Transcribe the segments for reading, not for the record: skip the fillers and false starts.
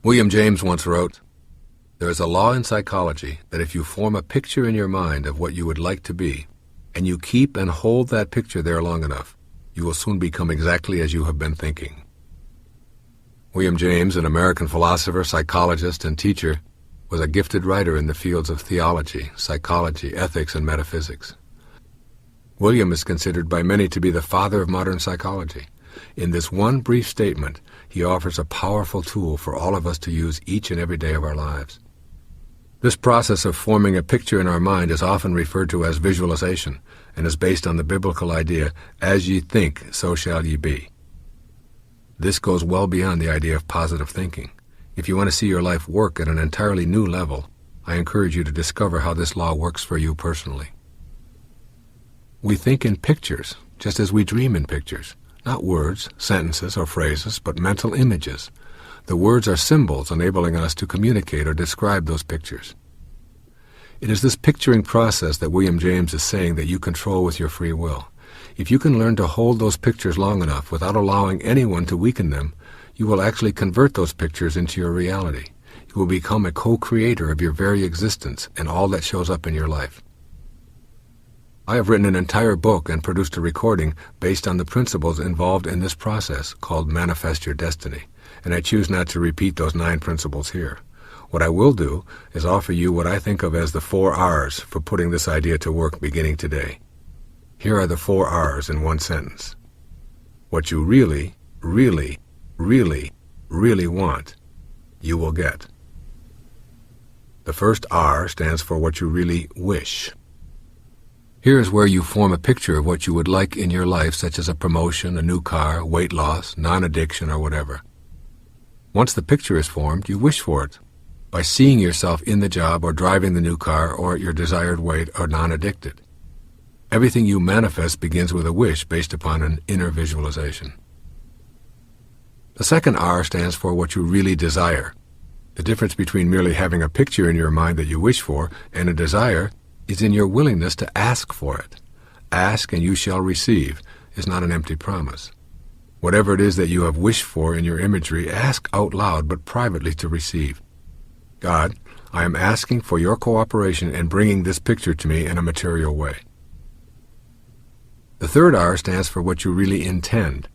William James once wrote, "There is a law in psychology that if you form a picture in your mind of what you would like to be, and you keep and hold that picture there long enough, you will soon become exactly as you have been thinking." William James, an American philosopher, psychologist, and teacher, was a gifted writer in the fields of theology, psychology, ethics, and metaphysics. William is considered by many to be the father of modern psychology. In this one brief statement, he offers a powerful tool for all of us to use each and every day of our lives. This process of forming a picture in our mind is often referred to as visualization and is based on the biblical idea, "As ye think, so shall ye be." This goes well beyond the idea of positive thinking. If you want to see your life work at an entirely new level, I encourage you to discover how this law works for you personally. We think in pictures, just as we dream in pictures. Not words, sentences, or phrases, but mental images. The words are symbols enabling us to communicate or describe those pictures. It is this picturing process that William James is saying that you control with your free will. If you can learn to hold those pictures long enough without allowing anyone to weaken them, you will actually convert those pictures into your reality. You will become a co-creator of your very existence and all that shows up in your life. I have written an entire book and produced a recording based on the principles involved in this process called Manifest Your Destiny, and I choose not to repeat those 9 principles here. What I will do is offer you what I think of as the 4 R's for putting this idea to work beginning today. Here are the 4 R's in one sentence. What you really, really, really, really want, you will get. The first R stands for what you really wish. Here is where you form a picture of what you would like in your life, such as a promotion, a new car, weight loss, non-addiction, or whatever. Once the picture is formed, you wish for it by seeing yourself in the job or driving the new car or at your desired weight or non-addicted. Everything you manifest begins with a wish based upon an inner visualization. The second R stands for what you really desire. The difference between merely having a picture in your mind that you wish for and a desire is in your willingness to ask for it. Ask and you shall receive is not an empty promise. Whatever it is that you have wished for in your imagery, ask out loud but privately to receive. God, I am asking for your cooperation in bringing this picture to me in a material way. The third R stands for what you really intend.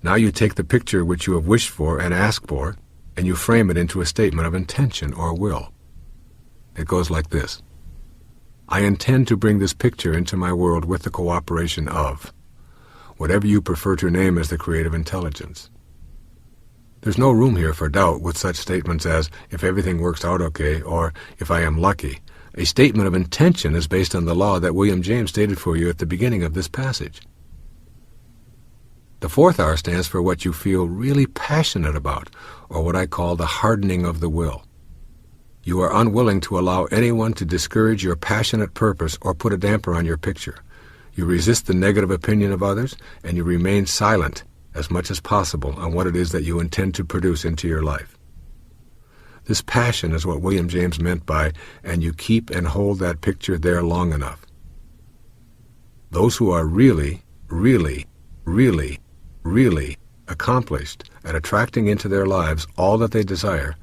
Now you take the picture which you have wished for and asked for, and you frame it into a statement of intention or will. It goes like this. I intend to bring this picture into my world with the cooperation of whatever you prefer to name as the creative intelligence. There's no room here for doubt with such statements as, if everything works out okay, or if I am lucky. A statement of intention is based on the law that William James stated for you at the beginning of this passage. The fourth R stands for what you feel really passionate about, or what I call the hardening of the will. You are unwilling to allow anyone to discourage your passionate purpose or put a damper on your picture. You resist the negative opinion of others, and you remain silent as much as possible on what it is that you intend to produce into your life. This passion is what William James meant by, and you keep and hold that picture there long enough. Those who are really, really, really, really accomplished at attracting into their lives all that they desire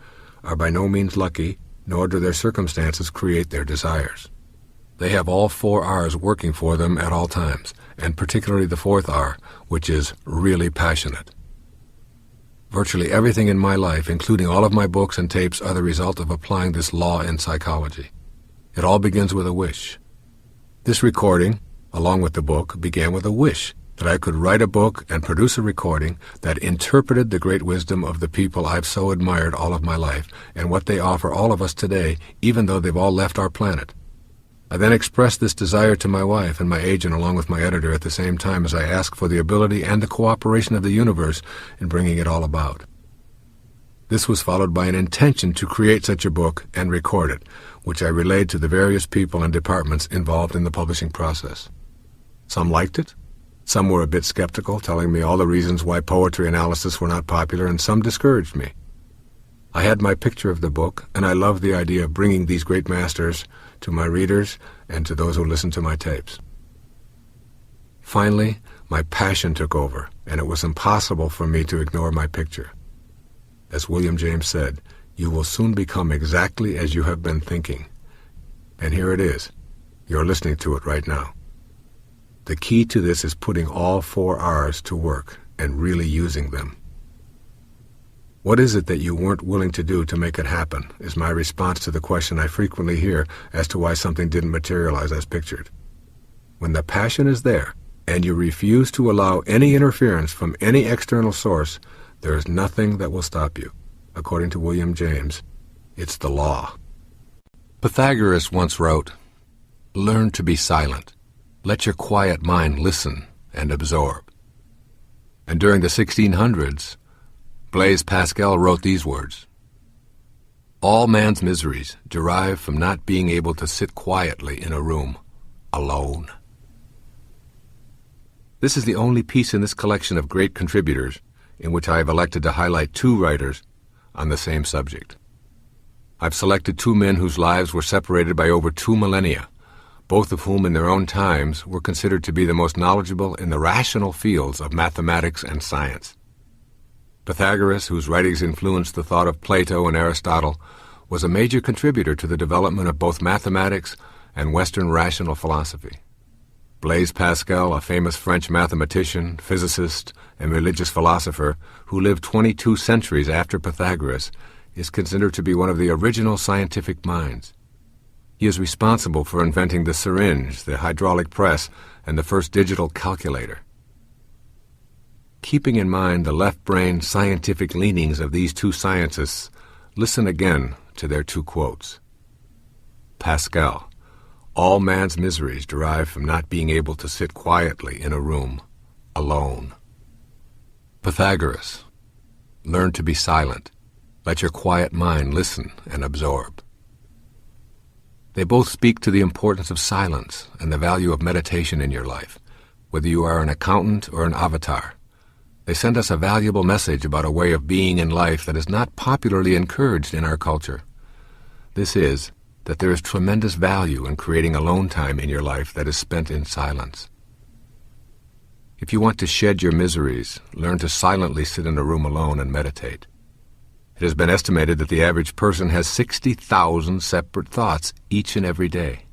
are by no means lucky, nor do their circumstances create their desires. They have all 4 R's working for them at all times, and particularly the fourth R, which is really passionate. Virtually everything in my life, including all of my books and tapes, are the result of applying this law in psychology. It all begins with a wish. This recording, along with the book, began with a wish that I could write a book and produce a recording that interpreted the great wisdom of the people I've so admired all of my life and what they offer all of us today, even though they've all left our planet. I then expressed this desire to my wife and my agent along with my editor at the same time as I asked for the ability and the cooperation of the universe in bringing it all about. This was followed by an intention to create such a book and record it, which I relayed to the various people and departments involved in the publishing process. Some liked it. Some were a bit skeptical, telling me all the reasons why poetry analysis were not popular, and some discouraged me. I had my picture of the book, and I loved the idea of bringing these great masters to my readers and to those who listen to my tapes. Finally, my passion took over, and it was impossible for me to ignore my picture. As William James said, you will soon become exactly as you have been thinking. And here it is. You're listening to it right now. The key to this is putting all 4 R's to work and really using them. What is it that you weren't willing to do to make it happen, is my response to the question I frequently hear as to why something didn't materialize as pictured. When the passion is there, and you refuse to allow any interference from any external source, there is nothing that will stop you. According to William James, it's the law. Pythagoras once wrote, "Learn to be silent. Let your quiet mind listen and absorb." And during the 1600s, Blaise Pascal wrote these words, "All man's miseries derive from not being able to sit quietly in a room, alone." This is the only piece in this collection of great contributors in which I have elected to highlight 2 writers on the same subject. I've selected 2 men whose lives were separated by over 2 millennia, both of whom in their own times were considered to be the most knowledgeable in the rational fields of mathematics and science. Pythagoras, whose writings influenced the thought of Plato and Aristotle, was a major contributor to the development of both mathematics and Western rational philosophy. Blaise Pascal, a famous French mathematician, physicist, and religious philosopher who lived 22 centuries after Pythagoras, is considered to be one of the original scientific minds. He is responsible for inventing the syringe, the hydraulic press, and the first digital calculator. Keeping in mind the left-brain scientific leanings of these 2 scientists, listen again to their 2 quotes. Pascal, "All man's miseries derive from not being able to sit quietly in a room, alone." Pythagoras, "Learn to be silent. Let your quiet mind listen and absorb." They both speak to the importance of silence and the value of meditation in your life, whether you are an accountant or an avatar. They send us a valuable message about a way of being in life that is not popularly encouraged in our culture. This is, that there is tremendous value in creating alone time in your life that is spent in silence. If you want to shed your miseries, learn to silently sit in a room alone and meditate. It has been estimated that the average person has 60,000 separate thoughts each and every day.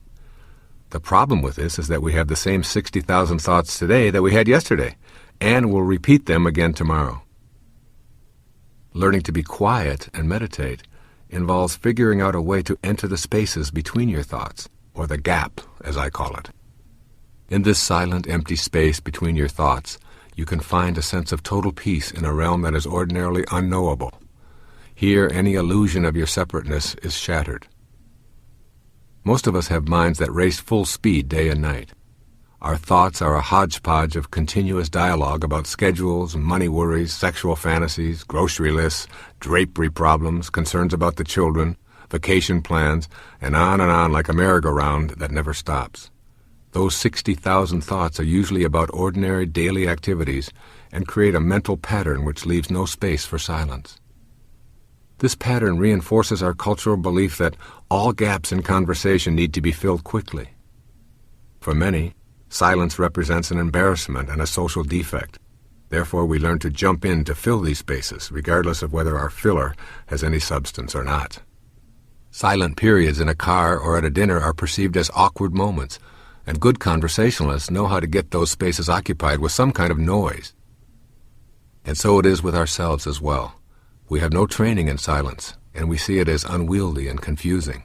The problem with this is that we have the same 60,000 thoughts today that we had yesterday, and will repeat them again tomorrow. Learning to be quiet and meditate involves figuring out a way to enter the spaces between your thoughts, or the gap, as I call it. In this silent, empty space between your thoughts, you can find a sense of total peace in a realm that is ordinarily unknowable. Here, any illusion of your separateness is shattered. Most of us have minds that race full speed day and night. Our thoughts are a hodgepodge of continuous dialogue about schedules, money worries, sexual fantasies, grocery lists, drapery problems, concerns about the children, vacation plans, and on like a merry-go-round that never stops. Those 60,000 thoughts are usually about ordinary daily activities and create a mental pattern which leaves no space for silence. This pattern reinforces our cultural belief that all gaps in conversation need to be filled quickly. For many, silence represents an embarrassment and a social defect. Therefore, we learn to jump in to fill these spaces, regardless of whether our filler has any substance or not. Silent periods in a car or at a dinner are perceived as awkward moments, and good conversationalists know how to get those spaces occupied with some kind of noise. And so it is with ourselves as well. We have no training in silence, and we see it as unwieldy and confusing.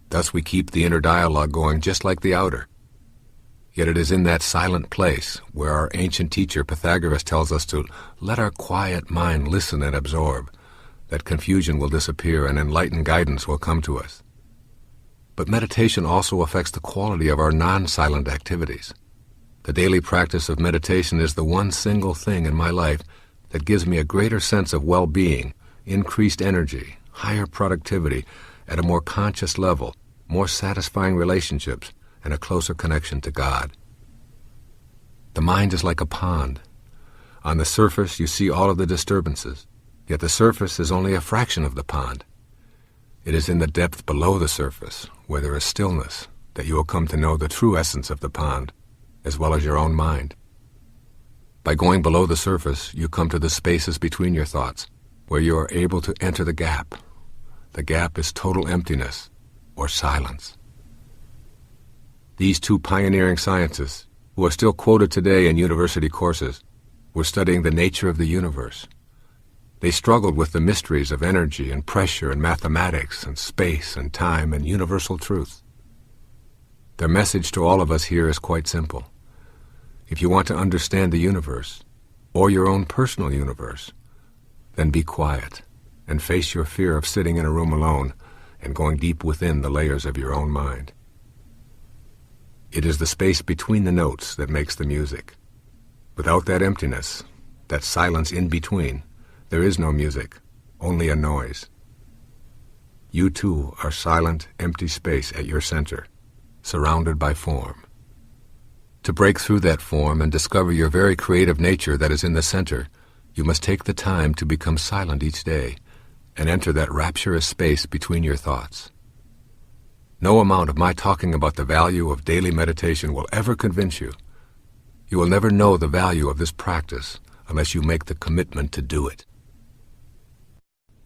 Thus we keep the inner dialogue going just like the outer. Yet it is in that silent place where our ancient teacher Pythagoras tells us to let our quiet mind listen and absorb, that confusion will disappear and enlightened guidance will come to us. But meditation also affects the quality of our non-silent activities. The daily practice of meditation is the one single thing in my life that gives me a greater sense of well-being, increased energy, higher productivity, at a more conscious level, more satisfying relationships, and a closer connection to God. The mind is like a pond. On the surface you see all of the disturbances, yet the surface is only a fraction of the pond. It is in the depth below the surface, where there is stillness, that you will come to know the true essence of the pond, as well as your own mind. By going below the surface, you come to the spaces between your thoughts, where you are able to enter the gap. The gap is total emptiness or silence. These two pioneering scientists, who are still quoted today in university courses, were studying the nature of the universe. They struggled with the mysteries of energy and pressure and mathematics and space and time and universal truth. Their message to all of us here is quite simple. If you want to understand the universe, or your own personal universe, then be quiet and face your fear of sitting in a room alone and going deep within the layers of your own mind. It is the space between the notes that makes the music. Without that emptiness, that silence in between, there is no music, only a noise. You too are silent, empty space at your center, surrounded by form. To break through that form and discover your very creative nature that is in the center, you must take the time to become silent each day and enter that rapturous space between your thoughts. No amount of my talking about the value of daily meditation will ever convince you. You will never know the value of this practice unless you make the commitment to do it.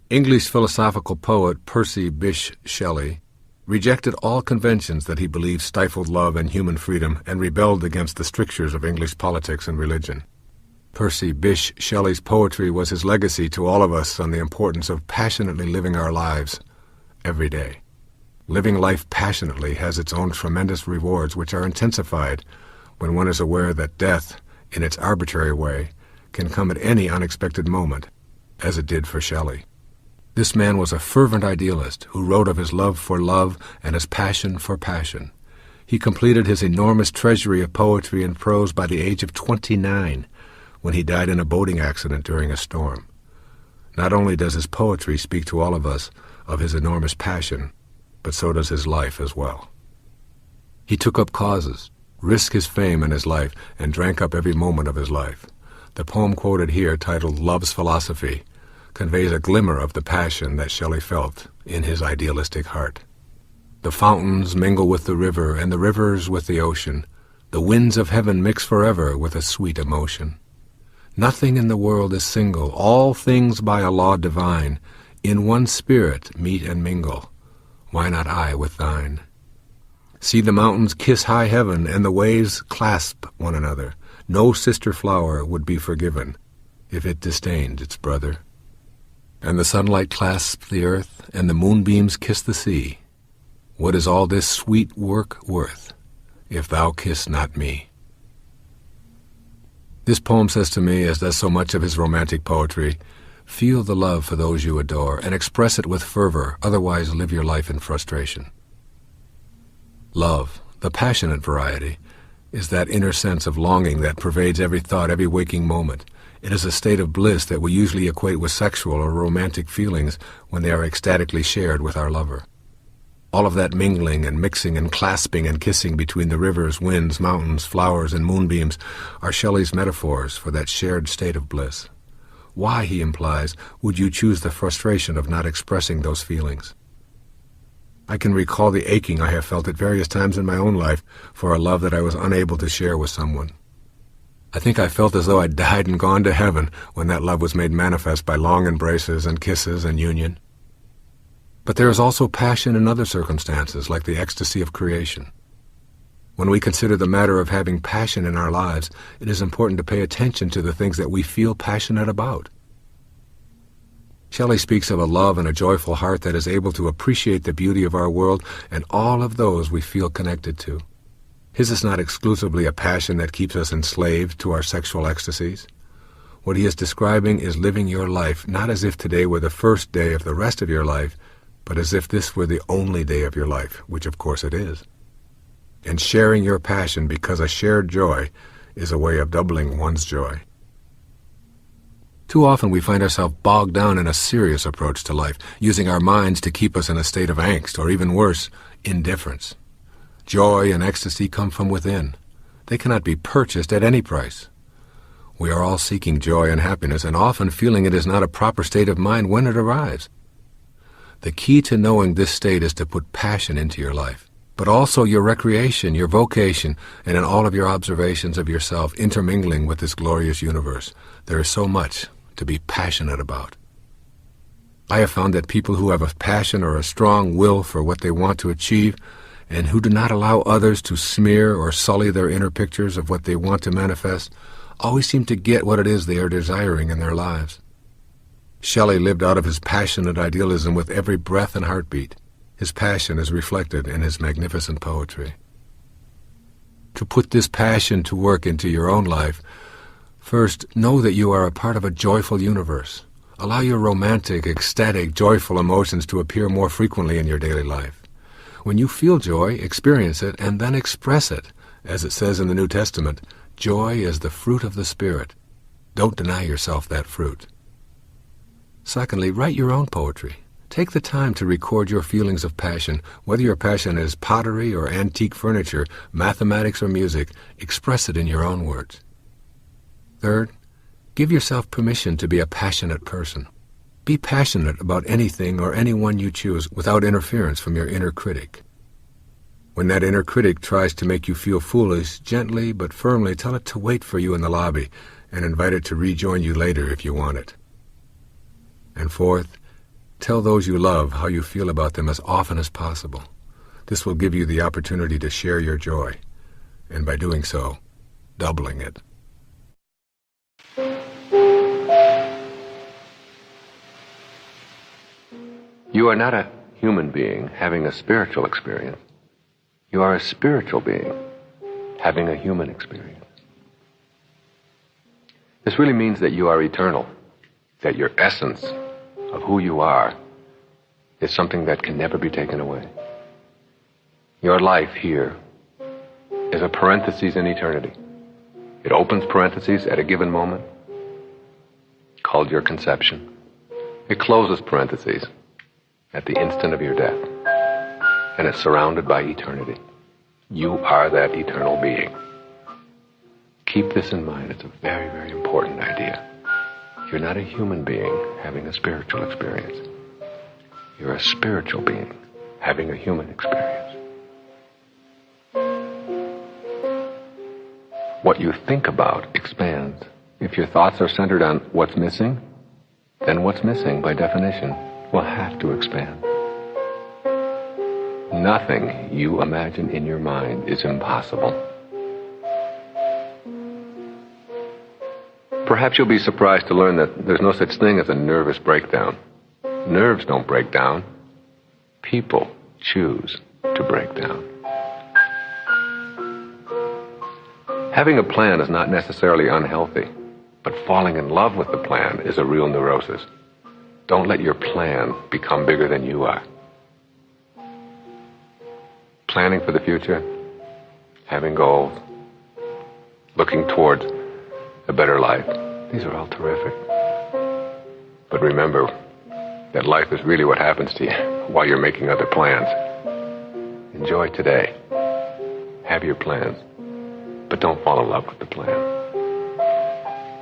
English philosophical poet Percy Bysshe Shelley rejected all conventions that he believed stifled love and human freedom and rebelled against the strictures of English politics and religion. Percy Bysshe Shelley's poetry was his legacy to all of us on the importance of passionately living our lives every day. Living life passionately has its own tremendous rewards, which are intensified when one is aware that death, in its arbitrary way, can come at any unexpected moment, as it did for Shelley. This man was a fervent idealist who wrote of his love for love and his passion for passion. He completed his enormous treasury of poetry and prose by the age of 29, when he died in a boating accident during a storm. Not only does his poetry speak to all of us of his enormous passion, but so does his life as well. He took up causes, risked his fame and his life, and drank up every moment of his life. The poem quoted here, titled Love's Philosophy, conveys a glimmer of the passion that Shelley felt in his idealistic heart. The fountains mingle with the river, and the rivers with the ocean. The winds of heaven mix forever with a sweet emotion. Nothing in the world is single, all things by a law divine, in one spirit meet and mingle. Why not I with thine? See the mountains kiss high heaven, and the waves clasp one another. No sister flower would be forgiven if it disdained its brother. And the sunlight clasps the earth, and the moonbeams kiss the sea. What is all this sweet work worth, if thou kiss not me? This poem says to me, as does so much of his romantic poetry, feel the love for those you adore and express it with fervor, otherwise live your life in frustration. Love, the passionate variety, is that inner sense of longing that pervades every thought, every waking moment. It is a state of bliss that we usually equate with sexual or romantic feelings when they are ecstatically shared with our lover. All of that mingling and mixing and clasping and kissing between the rivers, winds, mountains, flowers, and moonbeams are Shelley's metaphors for that shared state of bliss. Why, he implies, would you choose the frustration of not expressing those feelings? I can recall the aching I have felt at various times in my own life for a love that I was unable to share with someone. I think I felt as though I'd died and gone to heaven when that love was made manifest by long embraces and kisses and union. But there is also passion in other circumstances, like the ecstasy of creation. When we consider the matter of having passion in our lives, it is important to pay attention to the things that we feel passionate about. Shelley speaks of a love and a joyful heart that is able to appreciate the beauty of our world and all of those we feel connected to. His is not exclusively a passion that keeps us enslaved to our sexual ecstasies. What he is describing is living your life not as if today were the first day of the rest of your life, but as if this were the only day of your life, which of course it is. And sharing your passion because a shared joy is a way of doubling one's joy. Too often we find ourselves bogged down in a serious approach to life, using our minds to keep us in a state of angst, or even worse, indifference. Joy and ecstasy come from within. They cannot be purchased at any price. We are all seeking joy and happiness, and often feeling it is not a proper state of mind when it arrives. The key to knowing this state is to put passion into your life, but also your recreation, your vocation, and in all of your observations of yourself intermingling with this glorious universe. There is so much to be passionate about. I have found that people who have a passion or a strong will for what they want to achieve and who do not allow others to smear or sully their inner pictures of what they want to manifest always seem to get what it is they are desiring in their lives. Shelley lived out of his passionate idealism with every breath and heartbeat. His passion is reflected in his magnificent poetry. To put this passion to work into your own life, first, know that you are a part of a joyful universe. Allow your romantic, ecstatic, joyful emotions to appear more frequently in your daily life. When you feel joy, experience it and then express it. As it says in the New Testament, joy is the fruit of the Spirit. Don't deny yourself that fruit. Secondly, write your own poetry. Take the time to record your feelings of passion. Whether your passion is pottery or antique furniture, mathematics or music, express it in your own words. Third, give yourself permission to be a passionate person. Be passionate about anything or anyone you choose without interference from your inner critic. When that inner critic tries to make you feel foolish, gently but firmly tell it to wait for you in the lobby and invite it to rejoin you later if you want it. And fourth, tell those you love how you feel about them as often as possible. This will give you the opportunity to share your joy, and by doing so, doubling it. You are not a human being having a spiritual experience. You are a spiritual being having a human experience. This really means that you are eternal, that your essence of who you are is something that can never be taken away. Your life here is a parenthesis in eternity. It opens parentheses at a given moment, called your conception. It closes parentheses at the instant of your death, and it's surrounded by eternity. You are that eternal being. Keep this in mind. It's a very, very important idea. You're not a human being having a spiritual experience. You're a spiritual being having a human experience. What you think about expands. If your thoughts are centered on what's missing, then what's missing, by definition, will have to expand. Nothing you imagine in your mind is impossible. Perhaps you'll be surprised to learn that there's no such thing as a nervous breakdown. Nerves don't break down. People choose to break down. Having a plan is not necessarily unhealthy, but falling in love with the plan is a real neurosis. Don't let your plan become bigger than you are. Planning for the future, having goals, looking towards a better life, these are all terrific. But remember that life is really what happens to you while you're making other plans. Enjoy today. Have your plans, but don't fall in love with the plan.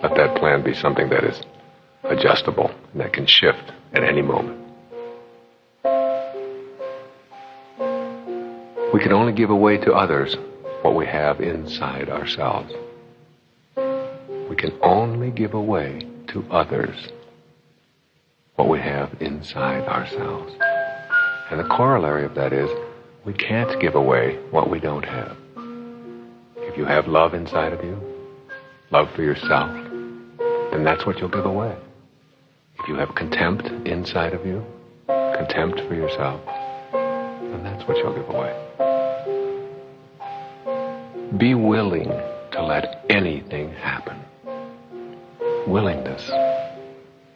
Let that plan be something that is adjustable and that can shift at any moment. We can only give away to others what we have inside ourselves. We can only give away to others what we have inside ourselves. And the corollary of that is, we can't give away what we don't have. If you have love inside of you, love for yourself, then that's what you'll give away. If you have contempt inside of you, contempt for yourself, then that's what you'll give away. Be willing to let anything happen. Willingness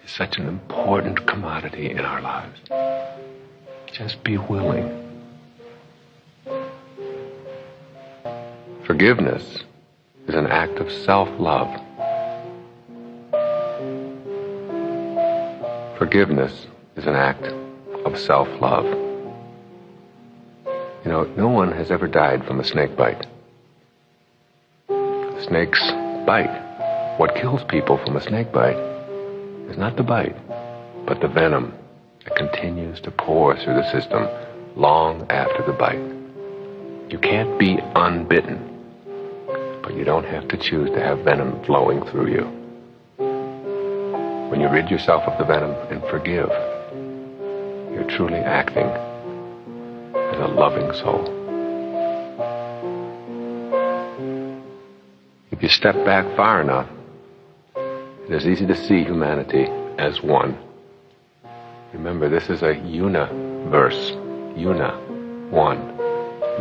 is such an important commodity in our lives. Just be willing. Forgiveness is an act of self-love. Forgiveness is an act of self-love. You know, no one has ever died from a snake bite. Snakes bite. What kills people from a snake bite is not the bite, but the venom that continues to pour through the system long after the bite. You can't be unbitten, but you don't have to choose to have venom flowing through you. When you rid yourself of the venom and forgive, you're truly acting as a loving soul. If you step back far enough, it is easy to see humanity as one. Remember, this is a universe. One.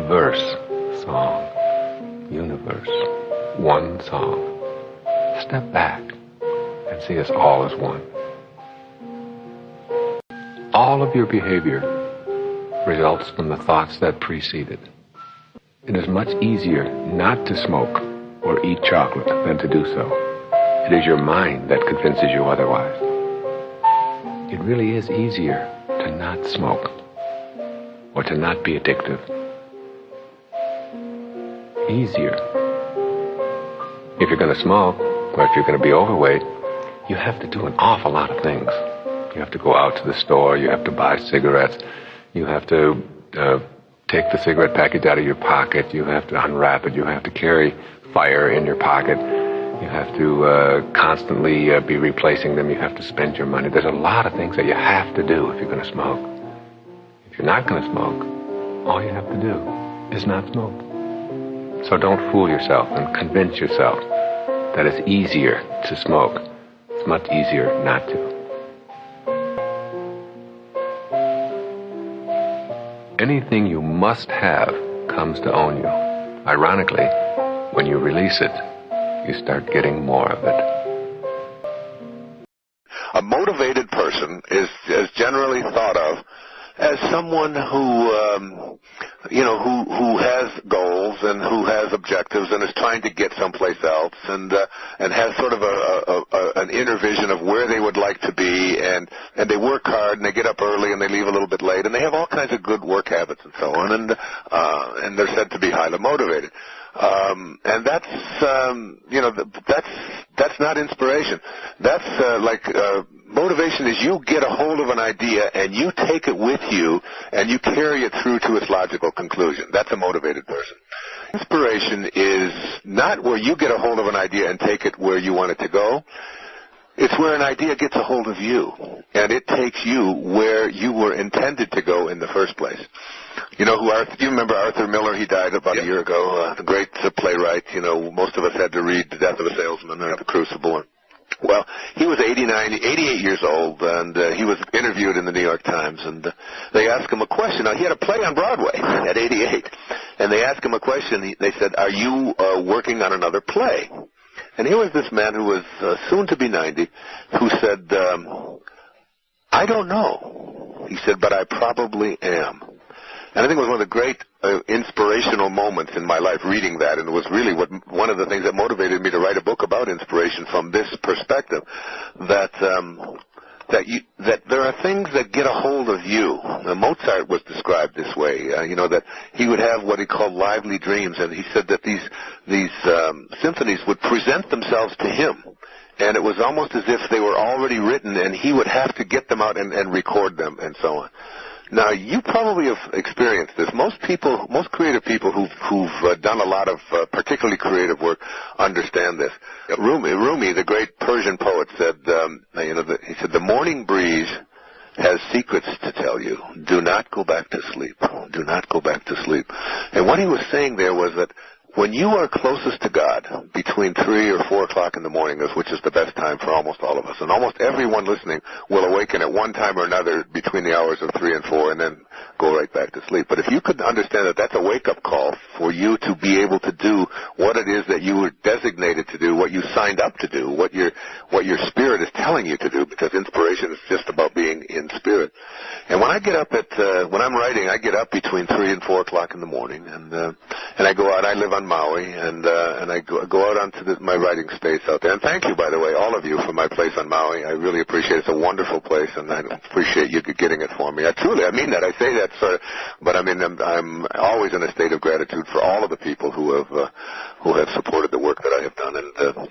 Verse. Song. Universe. One song. Step back and see us all as one. All of your behavior results from the thoughts that precede it. It is much easier not to smoke or eat chocolate than to do so. It is your mind that convinces you otherwise. It really is easier to not smoke or to not be addictive. Easier. If you're going to smoke or if you're going to be overweight, you have to do an awful lot of things. You have to go out to the store, you have to buy cigarettes, you have to take the cigarette package out of your pocket, you have to unwrap it, you have to carry fire in your pocket, you have to constantly be replacing them, you have to spend your money. There's a lot of things that you have to do if you're going to smoke. If you're not going to smoke, all you have to do is not smoke. So don't fool yourself and convince yourself that it's easier to smoke. It's much easier not to. Anything you must have comes to own you. Ironically, when you release it, you start getting more of it. A motivated person is generally thought of as someone who has goals and who has objectives and is trying to get someplace else and has sort of an inner vision of where they would like to be, and they work hard and they get up early and they leave a little bit late and they have all kinds of good work habits and so on, and they're said to be highly motivated. And that's not inspiration. That's motivation is you get a hold of an idea and you take it with you and you carry it through to its logical conclusion. That's a motivated person. Inspiration is not where you get a hold of an idea and take it where you want it to go. It's where an idea gets a hold of you, and it takes you where you were intended to go in the first place. You know do you remember Arthur Miller? He died about a year ago, the great playwright. You know, most of us had to read The Death of a Salesman or The Crucible. Well, he was 88 years old, and he was interviewed in the New York Times, and they asked him a question. Now, he had a play on Broadway at 88, and they asked him a question. They said, "Are you working on another play?" And here was this man who was soon to be 90, who said, "I don't know." He said, "But I probably am." And I think it was one of the great inspirational moments in my life reading that, and it was really one of the things that motivated me to write a book about inspiration from this perspective, that there are things that get a hold of you. Now, Mozart was described this way, that he would have what he called lively dreams, and he said that these symphonies would present themselves to him. And it was almost as if they were already written, and he would have to get them out and record them and so on. Now, you probably have experienced this. Most creative people who've done a lot of particularly creative work understand this. Rumi, the great Persian poet, said, he said, "The morning breeze has secrets to tell you. Do not go back to sleep. Do not go back to sleep." And what he was saying there was that when you are closest to God, between 3 or 4 o'clock in the morning, which is the best time for almost all of us, and almost everyone listening will awaken at one time or another between the hours of 3 and 4 and then go right back to sleep. But if you could understand that that's a wake-up call for you to be able to do what it is that you were designated to do, what you signed up to do, what your spirit is telling you to do, because inspiration is just about being in spirit. And when I get up when I'm writing, I get up between 3 and 4 o'clock in the morning, and I go out. I live on Maui, and I go out onto my writing space out there. And thank you, by the way, all of you, for my place on Maui. I really appreciate it. It's a wonderful place, and I appreciate you getting it for me. I mean that. I say that sort of, but I mean I'm always in a state of gratitude for all of the people who have supported the work that I have done. And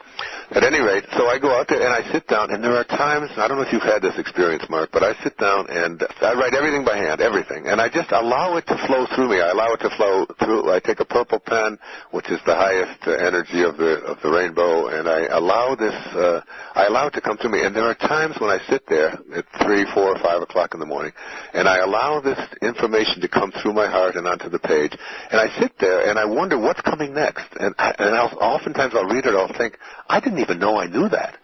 at any rate, so I go out there and I sit down, and there are times, I don't know if you've had this experience, Mark, but I sit down and I write everything by hand, everything, and I just allow it to flow through me. I allow it to flow through. I take a purple pen, which is the highest energy of the rainbow, and I allow this. I allow it to come through me. And there are times when I sit there at 3, 4, 5 o'clock in the morning, and I allow this information to come through my heart and onto the page. And I sit there and I wonder what's coming next. And oftentimes I'll read it. I'll think, I didn't even know I knew that.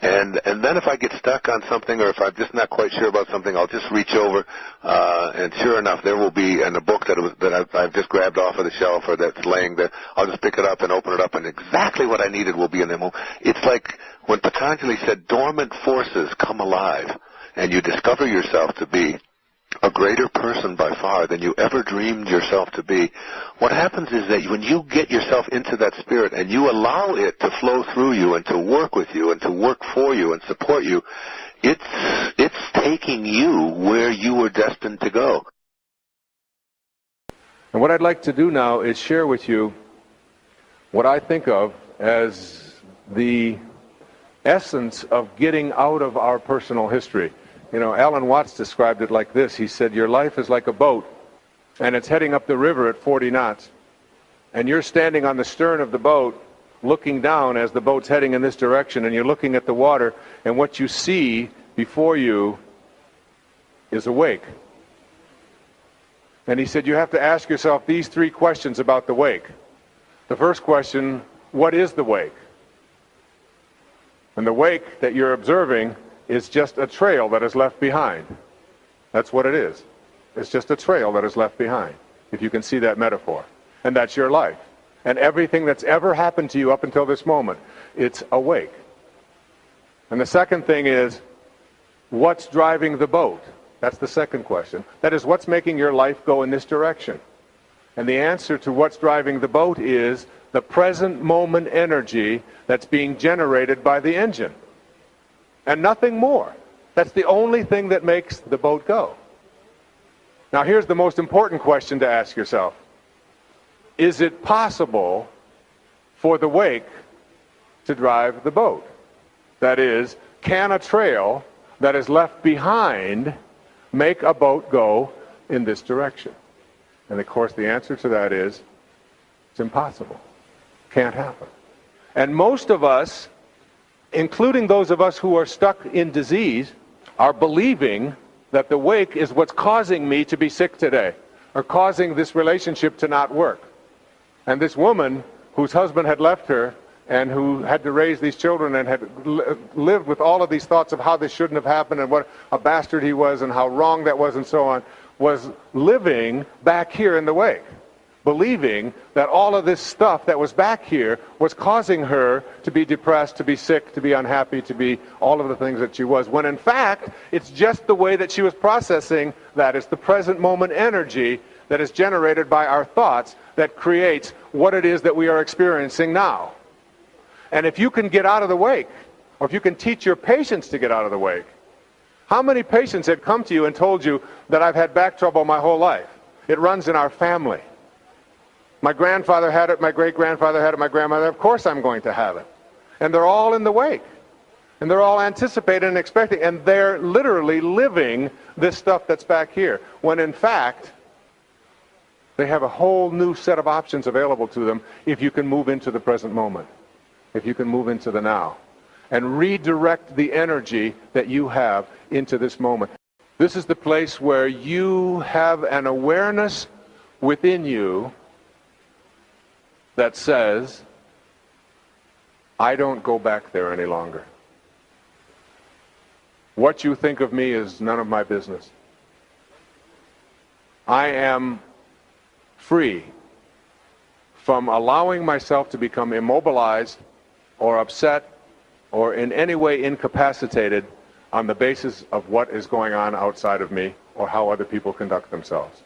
And then if I get stuck on something, or if I'm just not quite sure about something, I'll just reach over, and sure enough, there will be in a book that I've just grabbed off of the shelf or that's laying there. I'll just pick it up and open it up, and exactly what I needed will be in there. It's like when Patanjali said, dormant forces come alive, and you discover yourself to be a greater person by far than you ever dreamed yourself to be. What happens is that when you get yourself into that spirit and you allow it to flow through you and to work with you and to work for you and support you, it's taking you where you were destined to go. And what I'd like to do now is share with you what I think of as the essence of getting out of our personal history. You know, Alan Watts described it like this. He said, your life is like a boat, and it's heading up the river at 40 knots. And you're standing on the stern of the boat, looking down as the boat's heading in this direction, and you're looking at the water, and what you see before you is a wake. And he said, you have to ask yourself these 3 questions about the wake. The first question, what is the wake? And the wake that you're observing is just a trail that is left behind. That's what it is. It's just a trail that is left behind, if you can see that metaphor. And that's your life. And everything that's ever happened to you up until this moment, it's a wake. And the second thing is, what's driving the boat? That's the second question. That is, what's making your life go in this direction? And the answer to what's driving the boat is the present moment energy that's being generated by the engine. And nothing more. That's the only thing that makes the boat go. Now here's the most important question to ask yourself. Is it possible for the wake to drive the boat? That is, can a trail that is left behind make a boat go in this direction? And of course the answer to that is, it's impossible. Can't happen. And most of us, including those of us who are stuck in disease, are believing that the wake is what's causing me to be sick today, or causing this relationship to not work. And this woman whose husband had left her and who had to raise these children and had lived with all of these thoughts of how this shouldn't have happened and what a bastard he was and how wrong that was and so on, was living back here in the wake, believing that all of this stuff that was back here was causing her to be depressed, to be sick, to be unhappy, to be all of the things that she was, when in fact it's just the way that she was processing that. It's the present moment energy that is generated by our thoughts that creates what it is that we are experiencing now. And if you can get out of the wake, or if you can teach your patients to get out of the wake, how many patients had come to you and told you that I've had back trouble my whole life? It runs in our family. My grandfather had it, my great-grandfather had it, my grandmother, of course I'm going to have it. And they're all in the wake. And they're all anticipating and expecting, and they're literally living this stuff that's back here, when in fact, they have a whole new set of options available to them if you can move into the present moment, if you can move into the now, and redirect the energy that you have into this moment. This is the place where you have an awareness within you that says, I don't go back there any longer. What you think of me is none of my business. I am free from allowing myself to become immobilized or upset or in any way incapacitated on the basis of what is going on outside of me or how other people conduct themselves.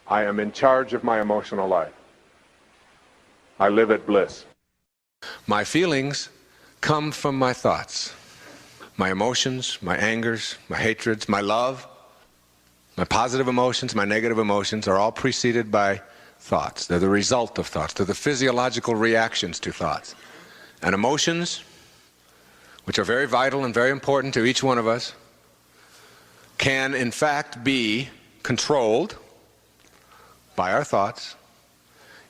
I am in charge of my emotional life. I live at bliss. My feelings come from my thoughts. My emotions, my angers, my hatreds, my love, my positive emotions, my negative emotions are all preceded by thoughts. They're the result of thoughts. They're the physiological reactions to thoughts. And emotions, which are very vital and very important to each one of us, can in fact be controlled by our thoughts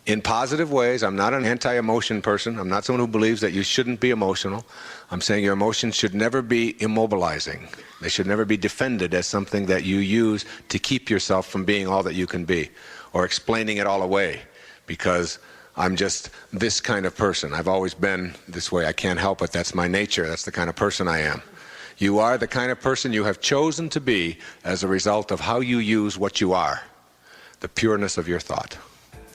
in positive ways. I'm not an anti-emotion person. I'm not someone who believes that you shouldn't be emotional. I'm saying your emotions should never be immobilizing. They should never be defended as something that you use to keep yourself from being all that you can be, or explaining it all away because I'm just this kind of person. I've always been this way. I can't help it. That's my nature. That's the kind of person I am. You are the kind of person you have chosen to be as a result of how you use what you are, the pureness of your thought.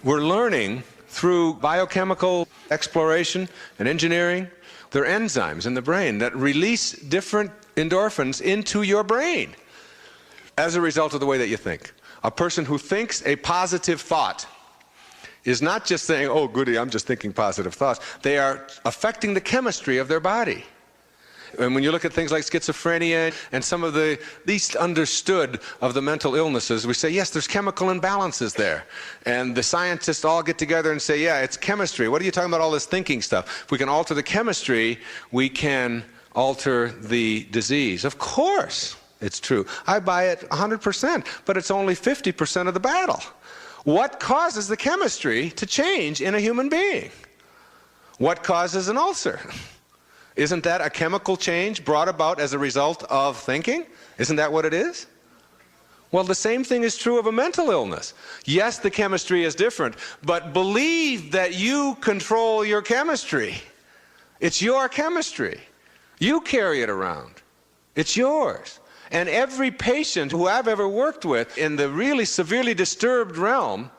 We're learning through biochemical exploration and engineering. There are enzymes in the brain that release different endorphins into your brain as a result of the way that you think. A person who thinks a positive thought is not just saying, oh, goody, I'm just thinking positive thoughts. They are affecting the chemistry of their body. And when you look at things like schizophrenia and some of the least understood of the mental illnesses, we say, yes, there's chemical imbalances there. And the scientists all get together and say, yeah, it's chemistry. What are you talking about, all this thinking stuff? If we can alter the chemistry, we can alter the disease. Of course, it's true. I buy it 100%, but it's only 50% of the battle. What causes the chemistry to change in a human being? What causes an ulcer? Isn't that a chemical change brought about as a result of thinking? Isn't that what it is? Well, the same thing is true of a mental illness. Yes, the chemistry is different, but believe that you control your chemistry. It's your chemistry. You carry it around. It's yours. And every patient who I've ever worked with in the really severely disturbed realm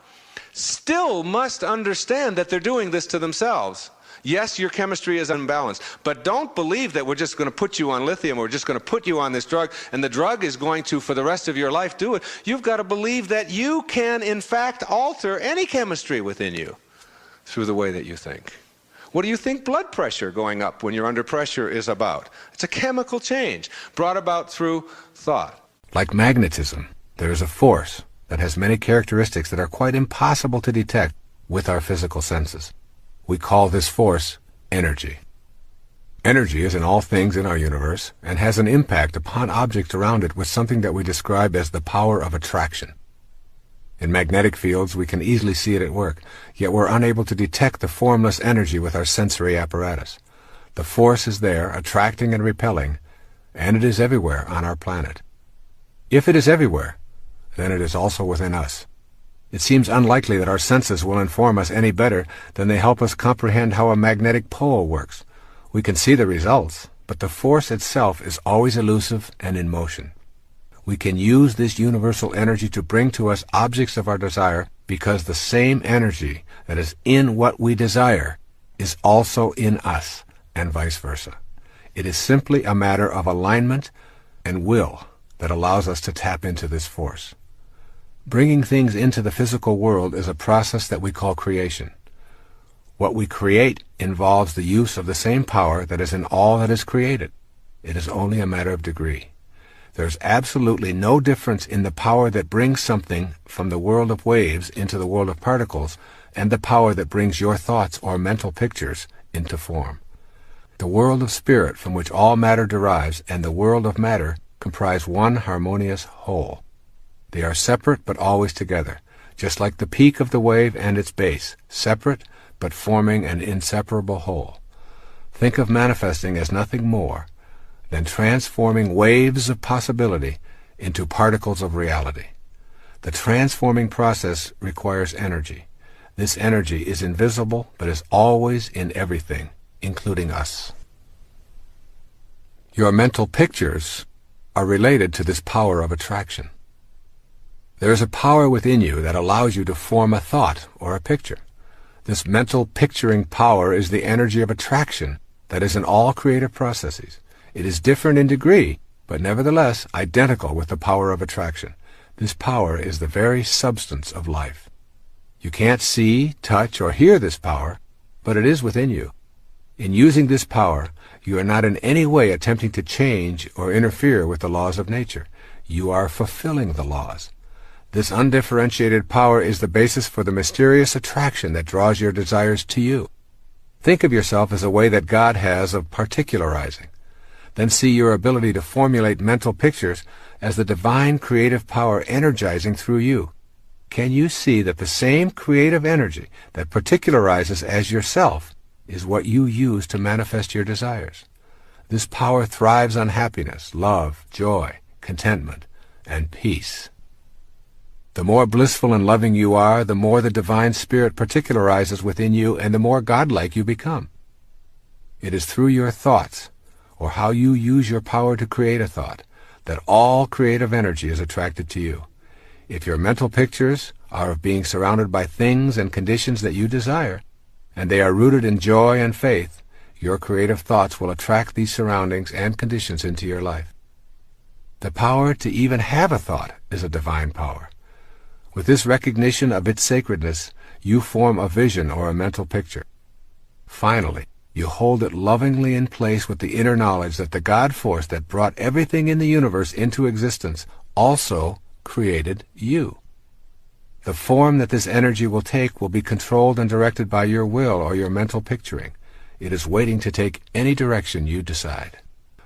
still must understand that they're doing this to themselves. Yes, your chemistry is unbalanced, but don't believe that we're just going to put you on lithium, or we're just going to put you on this drug, and the drug is going to, for the rest of your life, do it. You've got to believe that you can, in fact, alter any chemistry within you through the way that you think. What do you think blood pressure going up when you're under pressure is about? It's a chemical change brought about through thought. Like magnetism, there is a force that has many characteristics that are quite impossible to detect with our physical senses. We call this force energy. Energy is in all things in our universe and has an impact upon objects around it with something that we describe as the power of attraction. In magnetic fields, we can easily see it at work, yet we're unable to detect the formless energy with our sensory apparatus. The force is there, attracting and repelling, and it is everywhere on our planet. If it is everywhere, then it is also within us. It seems unlikely that our senses will inform us any better than they help us comprehend how a magnetic pole works. We can see the results, but the force itself is always elusive and in motion. We can use this universal energy to bring to us objects of our desire because the same energy that is in what we desire is also in us, and vice versa. It is simply a matter of alignment and will that allows us to tap into this force. Bringing things into the physical world is a process that we call creation. What we create involves the use of the same power that is in all that is created. It is only a matter of degree. There's absolutely no difference in the power that brings something from the world of waves into the world of particles and the power that brings your thoughts or mental pictures into form. The world of spirit from which all matter derives and the world of matter comprise one harmonious whole. They are separate but always together, just like the peak of the wave and its base, separate but forming an inseparable whole. Think of manifesting as nothing more than transforming waves of possibility into particles of reality. The transforming process requires energy. This energy is invisible but is always in everything, including us. Your mental pictures are related to this power of attraction. There is a power within you that allows you to form a thought or a picture. This mental picturing power is the energy of attraction that is in all creative processes. It is different in degree, but nevertheless identical with the power of attraction. This power is the very substance of life. You can't see, touch, or hear this power, but it is within you. In using this power, you are not in any way attempting to change or interfere with the laws of nature. You are fulfilling the laws. This undifferentiated power is the basis for the mysterious attraction that draws your desires to you. Think of yourself as a way that God has of particularizing. then see your ability to formulate mental pictures as the divine creative power energizing through you. Can you see that the same creative energy that particularizes as yourself is what you use to manifest your desires? This power thrives on happiness, love, joy, contentment, and peace. The more blissful and loving you are, the more the divine spirit particularizes within you and the more godlike you become. It is through your thoughts, or how you use your power to create a thought, that all creative energy is attracted to you. If your mental pictures are of being surrounded by things and conditions that you desire, and they are rooted in joy and faith, your creative thoughts will attract these surroundings and conditions into your life. The power to even have a thought is a divine power. With this recognition of its sacredness, you form a vision or a mental picture. Finally, you hold it lovingly in place with the inner knowledge that the God force that brought everything in the universe into existence also created you. The form that this energy will take will be controlled and directed by your will or your mental picturing. It is waiting to take any direction you decide.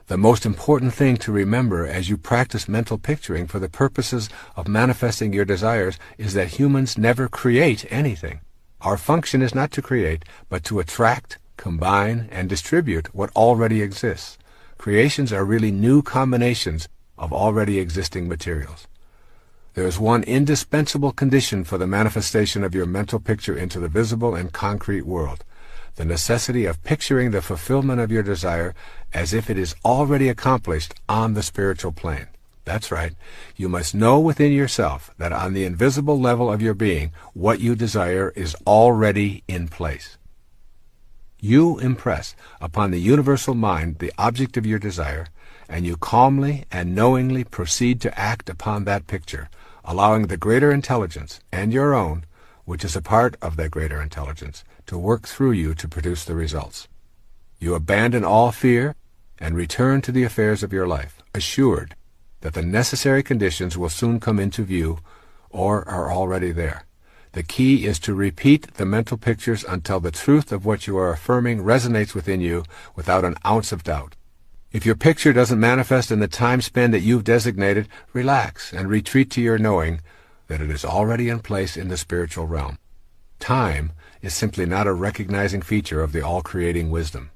The most important thing to remember as you practice mental picturing for the purposes of manifesting your desires is that humans never create anything. Our function is not to create, but to attract, combine, and distribute what already exists. Creations are really new combinations of already existing materials. There is one indispensable condition for the manifestation of your mental picture into the visible and concrete world: the necessity of picturing the fulfillment of your desire as if it is already accomplished on the spiritual plane. That's right. You must know within yourself that on the invisible level of your being, what you desire is already in place. You impress upon the universal mind the object of your desire, and you calmly and knowingly proceed to act upon that picture, allowing the greater intelligence and your own, which is a part of that greater intelligence, to work through you to produce the results. You abandon all fear and return to the affairs of your life, assured that the necessary conditions will soon come into view or are already there. The key is to repeat the mental pictures until the truth of what you are affirming resonates within you without an ounce of doubt. If your picture doesn't manifest in the time span that you've designated, relax and retreat to your knowing that it is already in place in the spiritual realm. Time is simply not a recognizing feature of the all-creating wisdom.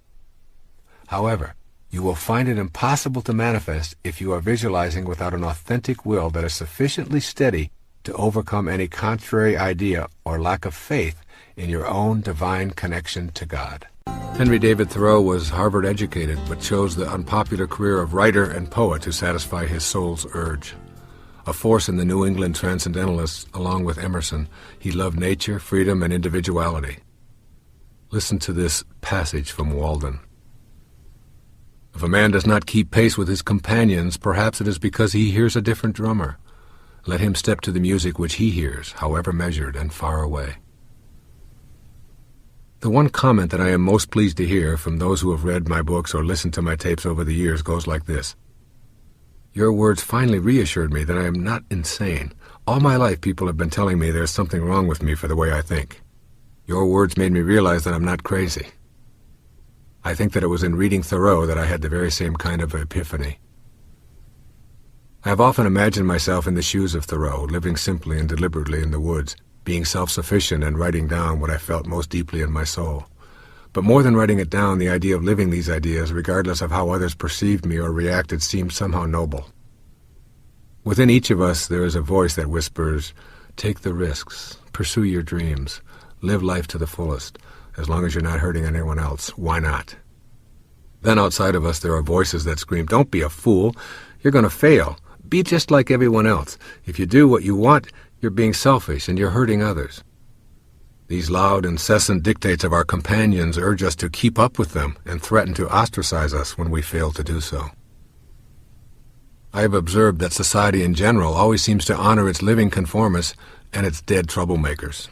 However, you will find it impossible to manifest if you are visualizing without an authentic will that is sufficiently steady to overcome any contrary idea or lack of faith in your own divine connection to God. Henry David Thoreau was Harvard educated, but chose the unpopular career of writer and poet to satisfy his soul's urge. A force in the New England Transcendentalists, along with Emerson, he loved nature, freedom, and individuality. Listen to this passage from Walden. If a man does not keep pace with his companions, perhaps it is because he hears a different drummer. Let him step to the music which he hears, however measured and far away. The one comment that I am most pleased to hear from those who have read my books or listened to my tapes over the years goes like this. Your words finally reassured me that I am not insane. All my life people have been telling me there's something wrong with me for the way I think. Your words made me realize that I'm not crazy. I think that it was in reading Thoreau that I had the very same kind of epiphany. I have often imagined myself in the shoes of Thoreau, living simply and deliberately in the woods, being self-sufficient and writing down what I felt most deeply in my soul. But more than writing it down, the idea of living these ideas, regardless of how others perceived me or reacted, seemed somehow noble. Within each of us there is a voice that whispers, take the risks, pursue your dreams, live life to the fullest. As long as you're not hurting anyone else, why not? Then outside of us there are voices that scream, don't be a fool, you're going to fail. Be just like everyone else. If you do what you want, you're being selfish and you're hurting others. These loud, incessant dictates of our companions urge us to keep up with them and threaten to ostracize us when we fail to do so. I have observed that society in general always seems to honor its living conformists and its dead troublemakers.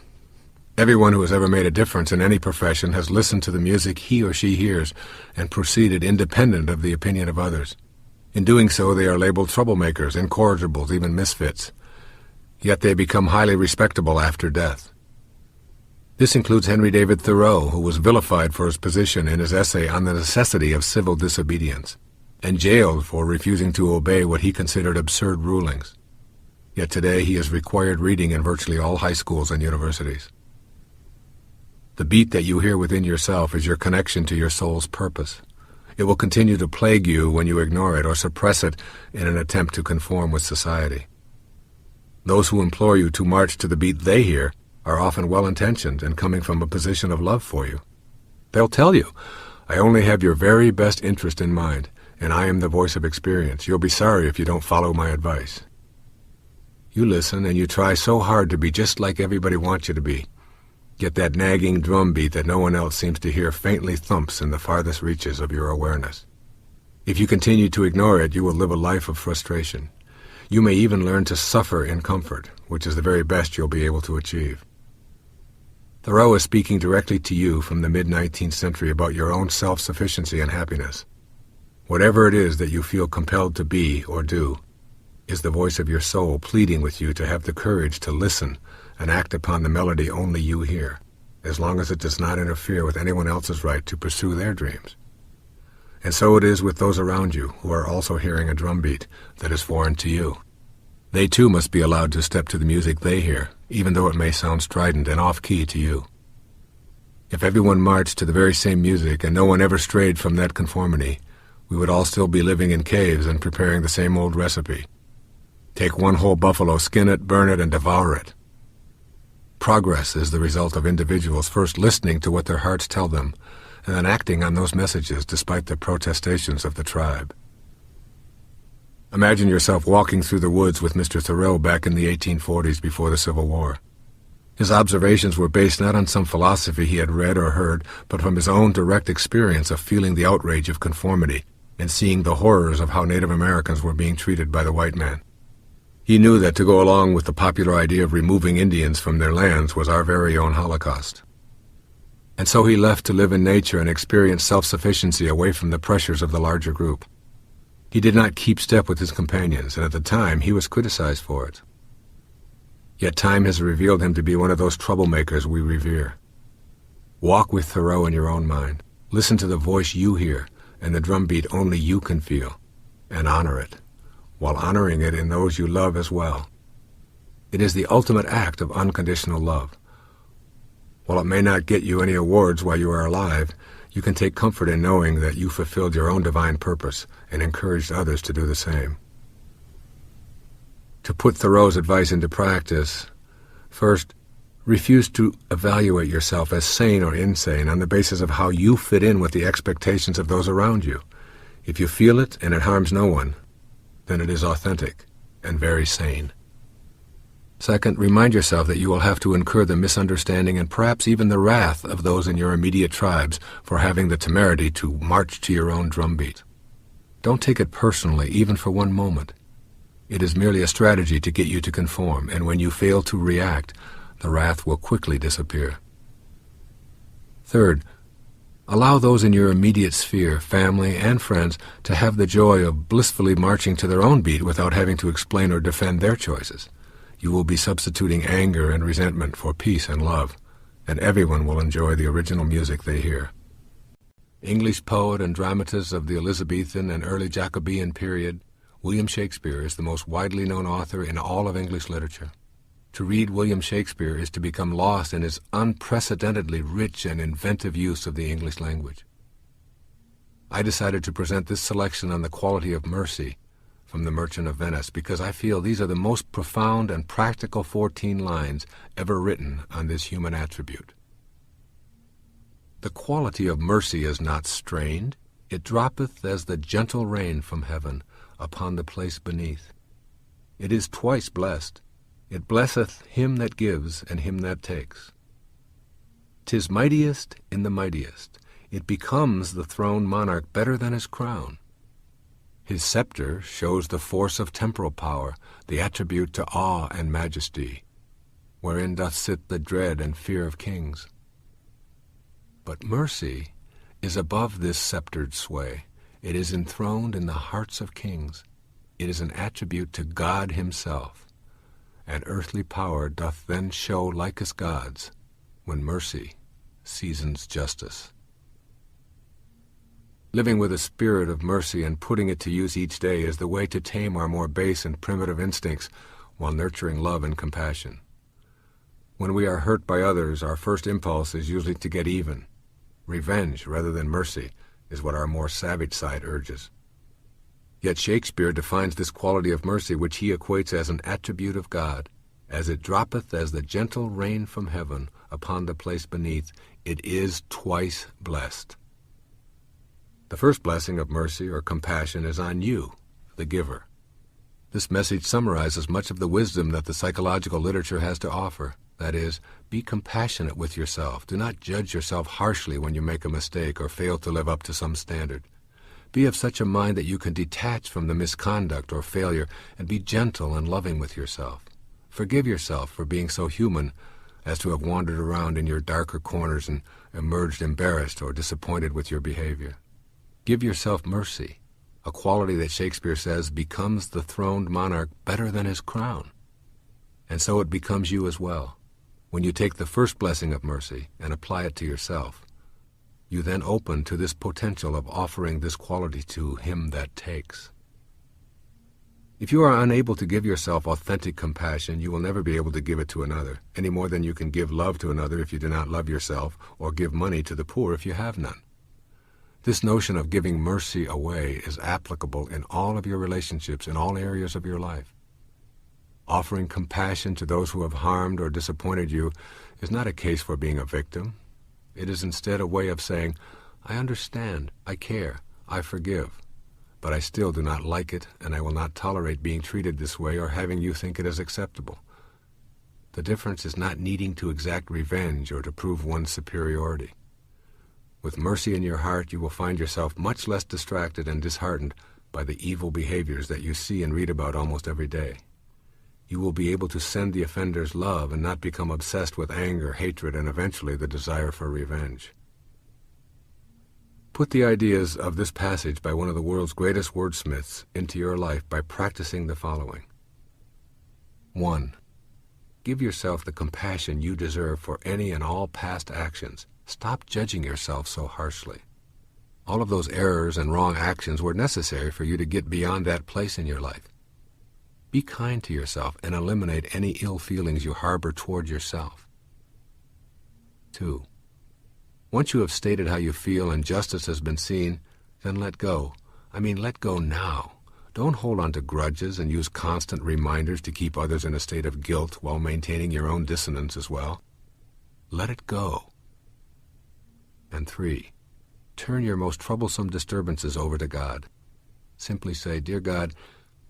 Everyone who has ever made a difference in any profession has listened to the music he or she hears and proceeded independent of the opinion of others. In doing so, they are labeled troublemakers, incorrigibles, even misfits. Yet they become highly respectable after death. This includes Henry David Thoreau, who was vilified for his position in his essay on the necessity of civil disobedience. and jailed for refusing to obey what he considered absurd rulings. Yet today he is required reading in virtually all high schools and universities. The beat that you hear within yourself is your connection to your soul's purpose. It will continue to plague you when you ignore it or suppress it in an attempt to conform with society. Those who implore you to march to the beat they hear are often well-intentioned and coming from a position of love for you. They'll tell you, "I only have your very best interest in mind, and I am the voice of experience. You'll be sorry if you don't follow my advice." You listen and you try so hard to be just like everybody wants you to be. Yet that nagging drum beat that no one else seems to hear faintly thumps in the farthest reaches of your awareness. If you continue to ignore it, you will live a life of frustration. You may even learn to suffer in comfort, which is the very best you'll be able to achieve. Thoreau is speaking directly to you from the mid-19th century about your own self-sufficiency and happiness. Whatever it is that you feel compelled to be or do is the voice of your soul pleading with you to have the courage to listen and act upon the melody only you hear, as long as it does not interfere with anyone else's right to pursue their dreams. And so it is with those around you who are also hearing a drum beat that is foreign to you. They too must be allowed to step to the music they hear, even though it may sound strident and off-key to you. If everyone marched to the very same music and no one ever strayed from that conformity, we would all still be living in caves and preparing the same old recipe. Take one whole buffalo, skin it, burn it, and devour it. Progress is the result of individuals first listening to what their hearts tell them, and then acting on those messages despite the protestations of the tribe. Imagine yourself walking through the woods with Mr. Thoreau back in the 1840s before the Civil War. His observations were based not on some philosophy he had read or heard, but from his own direct experience of feeling the outrage of conformity and seeing the horrors of how Native Americans were being treated by the white man. He knew that to go along with the popular idea of removing Indians from their lands was our very own Holocaust. And so he left to live in nature and experience self-sufficiency away from the pressures of the larger group. He did not keep step with his companions, and at the time he was criticized for it. Yet time has revealed him to be one of those troublemakers we revere. Walk with Thoreau in your own mind. Listen to the voice you hear and the drum beat only you can feel, and honor it, while honoring it in those you love as well. It is the ultimate act of unconditional love. While it may not get you any awards while you are alive, you can take comfort in knowing that you fulfilled your own divine purpose and encouraged others to do the same. To put Thoreau's advice into practice, first, refuse to evaluate yourself as sane or insane on the basis of how you fit in with the expectations of those around you. If you feel it and it harms no one, then it is authentic and very sane. Second, remind yourself that you will have to incur the misunderstanding and perhaps even the wrath of those in your immediate tribes for having the temerity to march to your own drumbeat. Don't take it personally, even for one moment. It is merely a strategy to get you to conform, and when you fail to react, the wrath will quickly disappear. Third, allow those in your immediate sphere, family and friends, to have the joy of blissfully marching to their own beat without having to explain or defend their choices. You will be substituting anger and resentment for peace and love, and everyone will enjoy the original music they hear. English poet and dramatist of the Elizabethan and early Jacobean period, William Shakespeare is the most widely known author in all of English literature. To read William Shakespeare is to become lost in his unprecedentedly rich and inventive use of the English language. I decided to present this selection on the quality of mercy from The Merchant of Venice because I feel these are the most profound and practical 14 lines ever written on this human attribute. The quality of mercy is not strained. It droppeth as the gentle rain from heaven upon the place beneath. It is twice blessed. It blesseth him that gives and him that takes. 'Tis mightiest in the mightiest. It becomes the throned monarch better than his crown. His scepter shows the force of temporal power, the attribute to awe and majesty, wherein doth sit the dread and fear of kings. But mercy is above this sceptered sway. It is enthroned in the hearts of kings. It is an attribute to God himself. And earthly power doth then show like as God's, when mercy seasons justice. Living with a spirit of mercy and putting it to use each day is the way to tame our more base and primitive instincts while nurturing love and compassion. When we are hurt by others, our first impulse is usually to get even. Revenge, rather than mercy, is what our more savage side urges. Yet Shakespeare defines this quality of mercy, which he equates as an attribute of God. As it droppeth as the gentle rain from heaven upon the place beneath, it is twice blessed. The first blessing of mercy or compassion is on you, the giver. This message summarizes much of the wisdom that the psychological literature has to offer. That is, be compassionate with yourself. Do not judge yourself harshly when you make a mistake or fail to live up to some standard. Be of such a mind that you can detach from the misconduct or failure and be gentle and loving with yourself. Forgive yourself for being so human as to have wandered around in your darker corners and emerged embarrassed or disappointed with your behavior. Give yourself mercy, a quality that Shakespeare says becomes the throned monarch better than his crown. And so it becomes you as well. When you take the first blessing of mercy and apply it to yourself, you then open to this potential of offering this quality to him that takes. If you are unable to give yourself authentic compassion, you will never be able to give it to another, any more than you can give love to another if you do not love yourself, or give money to the poor if you have none. This notion of giving mercy away is applicable in all of your relationships, in all areas of your life. Offering compassion to those who have harmed or disappointed you is not a case for being a victim. It is instead a way of saying, I understand, I care, I forgive, but I still do not like it, and I will not tolerate being treated this way or having you think it is acceptable. The difference is not needing to exact revenge or to prove one's superiority. With mercy in your heart, you will find yourself much less distracted and disheartened by the evil behaviors that you see and read about almost every day. You will be able to send the offenders love and not become obsessed with anger, hatred, and eventually the desire for revenge. Put the ideas of this passage by one of the world's greatest wordsmiths into your life by practicing the following. 1. Give yourself the compassion you deserve for any and all past actions. Stop judging yourself so harshly. All of those errors and wrong actions were necessary for you to get beyond that place in your life. Be kind to yourself and eliminate any ill feelings you harbor toward yourself. 2. Once you have stated how you feel and justice has been seen, then let go. Let go now. Don't hold on to grudges and use constant reminders to keep others in a state of guilt while maintaining your own dissonance as well. Let it go. And 3. Turn your most troublesome disturbances over to God. Simply say, Dear God,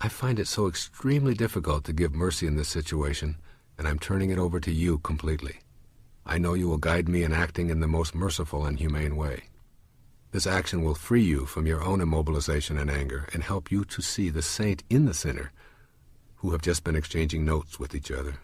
I find it so extremely difficult to give mercy in this situation, and I'm turning it over to you completely. I know you will guide me in acting in the most merciful and humane way. This action will free you from your own immobilization and anger and help you to see the saint in the sinner who have just been exchanging notes with each other.